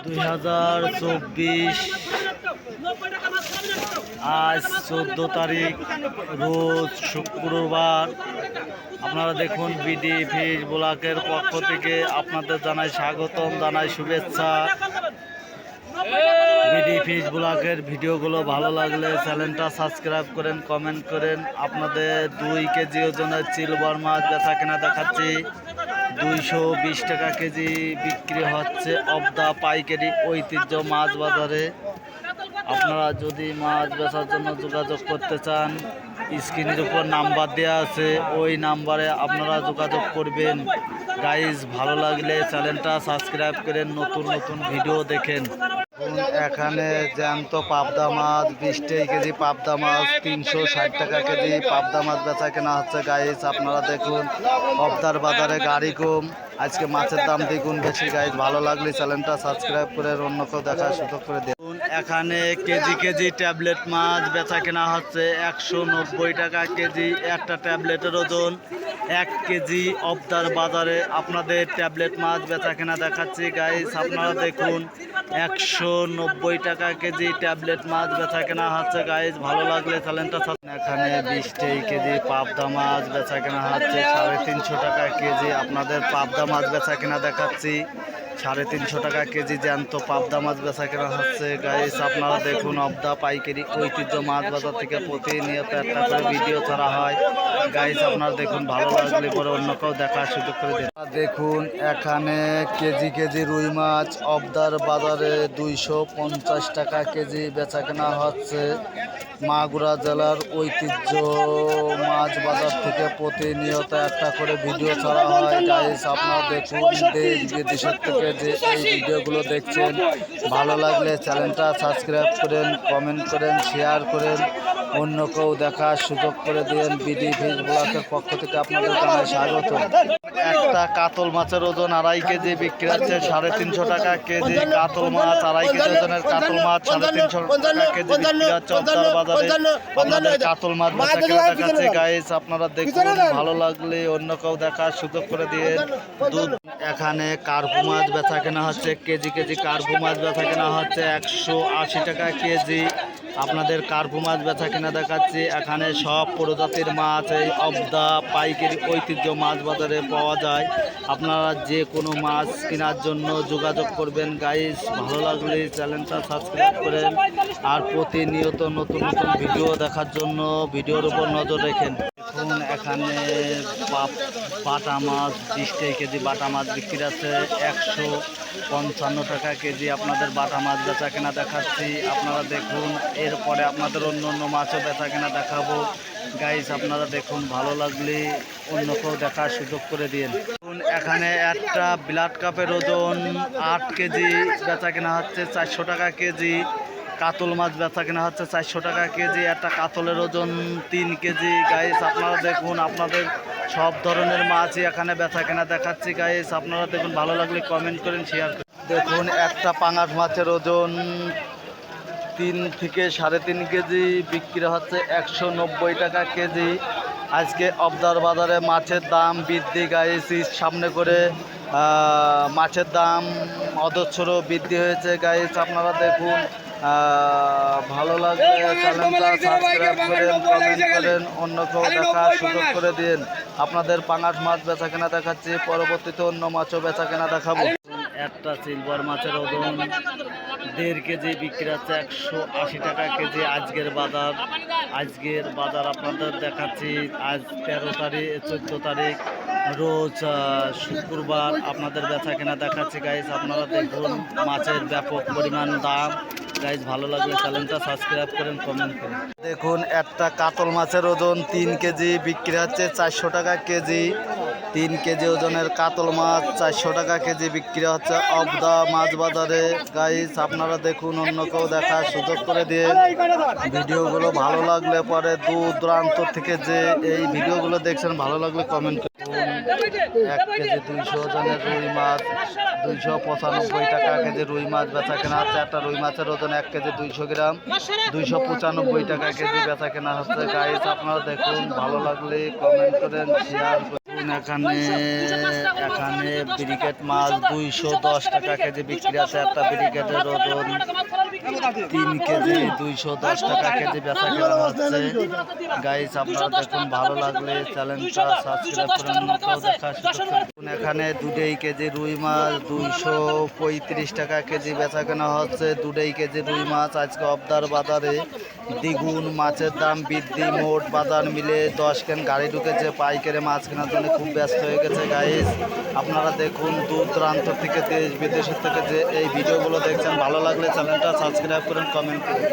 2024 আজ 14 তারিখ রোজ শুক্রবার। আপনারা দেখুন বিডি ফিশ ব্লকের পক্ষ থেকে আপনাদের জানাই স্বাগতম, জানাই শুভেচ্ছা। বিডি ফিশ ব্লকের ভিডিওগুলো ভালো লাগলে চ্যানেলটা সাবস্ক্রাইব করেন, কমেন্ট করেন। আপনাদের 2 কেজি ওজনের সিলভার মাছ বেচা কেনা দেখাচ্ছি। 220 টাকা কেজি বিক্রি হচ্ছে অবদা পাইকারি ঐতিহ্য মাছ বাজারে। আপনারা যদি মাছ বেচার জন্য যোগাযোগ করতে চান, স্ক্রিনের উপর নাম্বার দেওয়া আছে, ওই নাম্বারে আপনারা যোগাযোগ করবেন। গাইজ ভালো লাগলে চ্যানেলটা সাবস্ক্রাইব করেন, নতুন নতুন ভিডিও দেখেন। এখানে জ্যান্ত পাবদা মাছ 20 কেজি পাবদা মাছ 360 টাকা কেজি পাবদা মাছ বেচা কেনা হচ্ছে। গাইজ আপনারা দেখুন অবদার বাজারে গাড়ি কম, আজকে মাছের দাম দ্বিগুণ বেশি। গাইজ ভালো লাগলে চ্যানেলটা সাবস্ক্রাইব করে অন্য কেউ দেখার সুযোগ করে দিন। এখানে কেজি কেজি ট্যাবলেট মাছ বেচা কেনা হচ্ছে 190 টাকা কেজি। একটা ট্যাবলেটের ওজন 1 কেজি। অবদার বাজারে আপনাদের ট্যাবলেট মাছ বেচা কেনা দেখাচ্ছি। গাইজ আপনারা দেখুন 190 টাকা কেজি ট্যাবলেট মাছ বেচা কেনা হচ্ছে। গাইজ ভালো লাগলে চ্যানেলটা। এখানে 20 কেজি পাবদা মাছ বেচা কেনা হচ্ছে 350 টাকা কেজি। আপনাদের পাবদা মাছ বেচা কেনা দেখাচ্ছি 350 টাকা কেজি জ্যান্ত পাবদা মাছ বেচা কেনা হচ্ছে। গাইজ আপনারা দেখুন অবদা পাইকারি ঐতিহ্য মাছ বাজার থেকে প্রতিনিয়ত একটা করে ভিডিও ছাড়া হয়। গাইজ আপনারা দেখুন ভালো লাগলে পরে অন্য কেউ দেখার সুযোগ করে দিন। দেখুন এখানে কেজি কেজি রুই মাছ অবদার বাজারে 250 টাকা কেজি বেচা কেনা হচ্ছে। মাগুরা জেলার ঐতিহ্য মাছ বাজার থেকে প্রতিনিয়ত একটা করে ভিডিও ছাড়া হয়। গাইজ আপনারা দেখুন দেশ বিদেশের থেকে যে এই ভিডিওগুলো দেখছেন, ভালো লাগলে চ্যানেলটা সাবস্ক্রাইব করেন, কমেন্ট করেন, শেয়ার করেন, অন্য কেউ দেখার সুযোগ করে দিন। বিডি ফিশ ব্লকের পক্ষ থেকে আপনাদের জানাই স্বাগত। একটা কাতল মাছের ওজন 2.5 কেজি বিক্রি হচ্ছে 350 টাকা কেজি। কাতল মাছ 2.5 কেজি ওজনের কাতল মাছ 350 টাকা কেজি বিক্রি হচ্ছে অবদার বাজারে। আপনাদের কাতল মাছ বেচা কেনা দেখাচ্ছে। গাইজ আপনারা দেখুন ভালো লাগলে অন্য কেউ দেখার সুযোগ করে দিয়ে। দুধ এখানে কার্পু মাছ বেচা কেনা হচ্ছে কেজি কেজি। কার্পু মাছ বেচা কেনা হচ্ছে 180 টাকা কেজি। আপনাদের কার্পু মাছ বেচা কেনা দেখাচ্ছি। এখানে সব প্রজাতির মাছ এই অবদা পাইকারি ঐতিহ্য মাছ বাজারে পাওয়া যায়। আপনারা যে কোনো মাছ কেনার জন্য যোগাযোগ করবেন। গাইজ ভালো লাগলে চ্যানেলটা সাবস্ক্রাইব করেন আর প্রতিনিয়ত নতুন নতুন ভিডিও দেখার জন্য ভিডিওর উপর নজর রাখেন। দেখুন এখানে বাটা মাছ 20 কেজি বাটা মাছ বিক্রি আছে 155 টাকা কেজি। আপনাদের বাটা মাছ বেচা কেনা দেখাচ্ছি। আপনারা দেখুন এরপরে আপনাদের অন্য অন্য মাছও বেচা কেনা দেখাবো। গাইজ আপনারা দেখুন ভালো লাগলে অন্য কেউ দেখার সুযোগ করে দিন। এখানে একটা ব্লাড কাপের ওজন 8 কেজি বেচা কেনা হচ্ছে 400 টাকা কেজি। কাতল মাছ বেচা কেনা হচ্ছে 400 টাকা কেজি। একটা কাতলের ওজন 3 কেজি। গাইজ আপনারা দেখুন আপনাদের সব ধরনের মাছই এখানে বেচা কেনা দেখাচ্ছি। গাইজ আপনারা দেখুন ভালো লাগলে কমেন্ট করেন, শেয়ার করেন। দেখুন একটা পাঙাশ মাছের ওজন 3 থেকে 3.5 কেজি বিক্রি হচ্ছে 190 টাকা কেজি। আজকে অবদার বাজারে মাছের দাম বৃদ্ধি। গাইজ সামনে করে মাছের দাম অজস্র বৃদ্ধি হয়েছে। গাইজ আপনারা দেখুন ভালো লাগলে চ্যানেলটা সাবস্ক্রাইব করেন, কমেন্ট করেন, অন্য কেউ দেখার সুযোগ করে দিন। আপনাদের পাঙাশ মাছ বেচা কেনা দেখাচ্ছি, পরবর্তীতে অন্য মাছও বেচা কেনা দেখাবো। একটা সিলভার মাছের ওজন 1.5 কেজি বিক্রি হচ্ছে 180 টাকা কেজি। আজকের বাজার আপনাদের দেখাচ্ছি। আজ 14 তারিখ রোজ শুক্রবার। আপনাদের বেচা কেনা দেখাচ্ছি। গাইজ আপনারা দেখুন মাছের ব্যাপক পরিমাণ দাম। গাইজ ভালো লাগলে চ্যানেলটা সাবস্ক্রাইব করেন, কমেন্ট করেন। দেখুন একটা কাতল মাছের ওজন 3 কেজি বিক্রি হচ্ছে 400 টাকা কেজি। 3 কেজি ওজনের কাতল মাছ 400 টাকা কেজি বিক্রি হচ্ছে অবদা মাছ বাজারে। গাইজ আপনারা দেখুন অন্য কেউ দেখার সুযোগ করে দিয়ে। ভিডিওগুলো ভালো লাগলে পরে দূর দূরান্ত থেকে যে এই ভিডিওগুলো দেখছেন, ভালো লাগলে কমেন্ট করুন। 1 কেজি 200 ওজনের রুই মাছ 295 টাকা কেজি রুই মাছ বেচা কেনা হচ্ছে। একটা রুই মাছের ওজন 1 কেজি 200 গ্রাম 295 টাকা কেজি বেচা কেনা হচ্ছে। গাইজ আপনারা দেখুন ভালো লাগলে কমেন্ট করেন, শেয়ার করুন। এখানে এখানে ব্রিকেট মাছ 210 টাকা কেজি বিক্রি আছে। একটা ব্রিকেটের ওজন 3 কেজি 210 টাকা কেজি বেচা কেনা হচ্ছে। গাইস আপনারা দেখুন, ভালো লাগলে চ্যানেলটা সাবস্ক্রাইব করে নতুন দেখার সুযোগ করুন। এখানে 2.5 কেজি রুই মাছ 235 টাকা কেজি বেচা কেনা হচ্ছে। 2.5 কেজি রুই মাছ আজকে অবদার বাজারে দ্বিগুণ মাছের দাম বৃদ্ধি। মোট বাজার মিলে 10 কেন গাড়ি ঢুকেছে পাইকারি মাছ কেনার জন্য খুব ব্যস্ত হয়ে গেছে। গাইস আপনারা দেখুন, দূর দূরান্ত থেকে দেশ বিদেশের থেকে যে এই ভিডিওগুলো দেখছেন, ভালো লাগলে চ্যানেলটা সাবস্ক্রাইব করেন, কমেন্ট করুন।